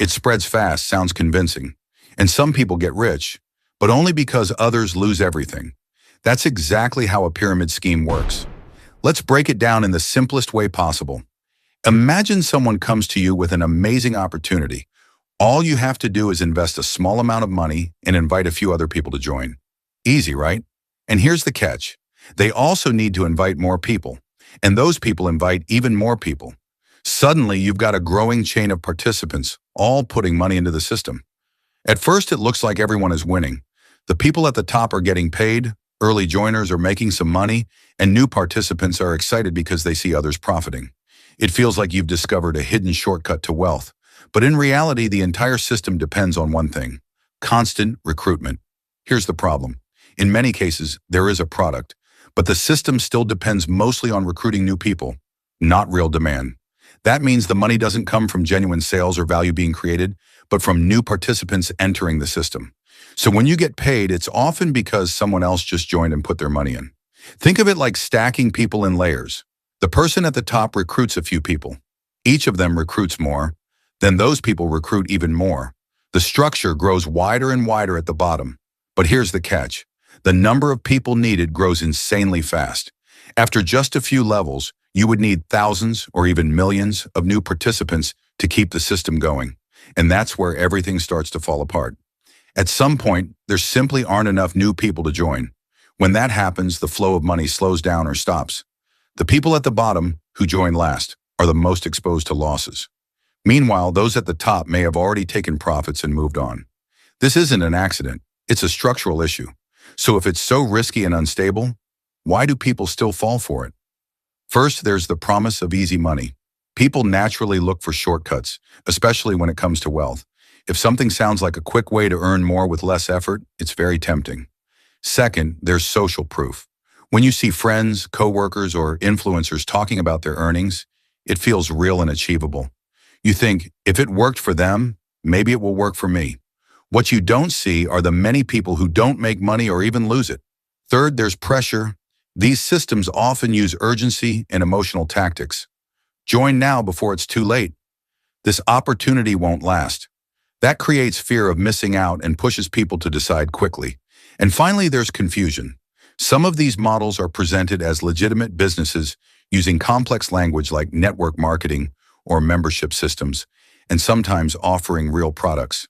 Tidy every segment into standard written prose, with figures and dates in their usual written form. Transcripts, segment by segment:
It spreads fast, sounds convincing, and some people get rich, but only because others lose everything. That's exactly how a pyramid scheme works. Let's break it down in the simplest way possible. Imagine someone comes to you with an amazing opportunity. All you have to do is invest a small amount of money and invite a few other people to join. Easy, right? And here's the catch. They also need to invite more people, and those people invite even more people. Suddenly, you've got a growing chain of participants, all putting money into the system. At first, it looks like everyone is winning. The people at the top are getting paid, early joiners are making some money, and new participants are excited because they see others profiting. It feels like you've discovered a hidden shortcut to wealth. But in reality, the entire system depends on one thing: constant recruitment. Here's the problem. In many cases, there is a product, but the system still depends mostly on recruiting new people, not real demand. That means the money doesn't come from genuine sales or value being created, but from new participants entering the system. So when you get paid, it's often because someone else just joined and put their money in. Think of it like stacking people in layers. The person at the top recruits a few people. Each of them recruits more. Then those people recruit even more. The structure grows wider and wider at the bottom. But here's the catch. The number of people needed grows insanely fast. After just a few levels, you would need thousands or even millions of new participants to keep the system going. And that's where everything starts to fall apart. At some point, there simply aren't enough new people to join. When that happens, the flow of money slows down or stops. The people at the bottom, who join last, are the most exposed to losses. Meanwhile, those at the top may have already taken profits and moved on. This isn't an accident, it's a structural issue. So if it's so risky and unstable, why do people still fall for it? First, there's the promise of easy money. People naturally look for shortcuts, especially when it comes to wealth. If something sounds like a quick way to earn more with less effort, it's very tempting. Second, there's social proof. When you see friends, coworkers, or influencers talking about their earnings, it feels real and achievable. You think, if it worked for them, maybe it will work for me. What you don't see are the many people who don't make money or even lose it. Third, there's pressure. These systems often use urgency and emotional tactics. Join now before it's too late. This opportunity won't last. That creates fear of missing out and pushes people to decide quickly. And finally, there's confusion. Some of these models are presented as legitimate businesses using complex language like network marketing or membership systems, and sometimes offering real products.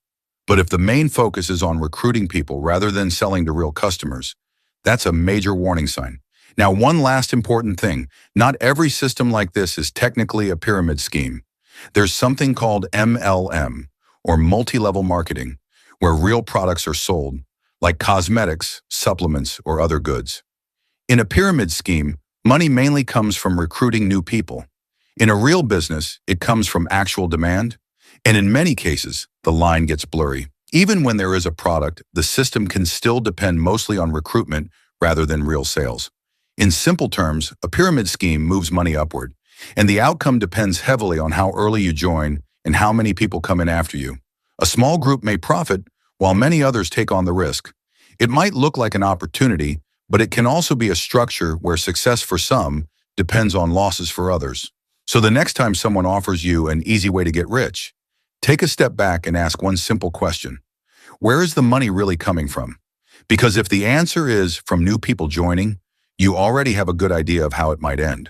But if the main focus is on recruiting people rather than selling to real customers, that's a major warning sign. Now, one last important thing, not every system like this is technically a pyramid scheme. There's something called MLM, or multi-level marketing, where real products are sold, like cosmetics, supplements, or other goods. In a pyramid scheme, money mainly comes from recruiting new people. In a real business, it comes from actual demand, and in many cases, the line gets blurry. Even when there is a product, the system can still depend mostly on recruitment rather than real sales. In simple terms, a pyramid scheme moves money upward, and the outcome depends heavily on how early you join and how many people come in after you. A small group may profit, while many others take on the risk. It might look like an opportunity, but it can also be a structure where success for some depends on losses for others. So the next time someone offers you an easy way to get rich, take a step back and ask one simple question. Where is the money really coming from? Because if the answer is from new people joining, you already have a good idea of how it might end.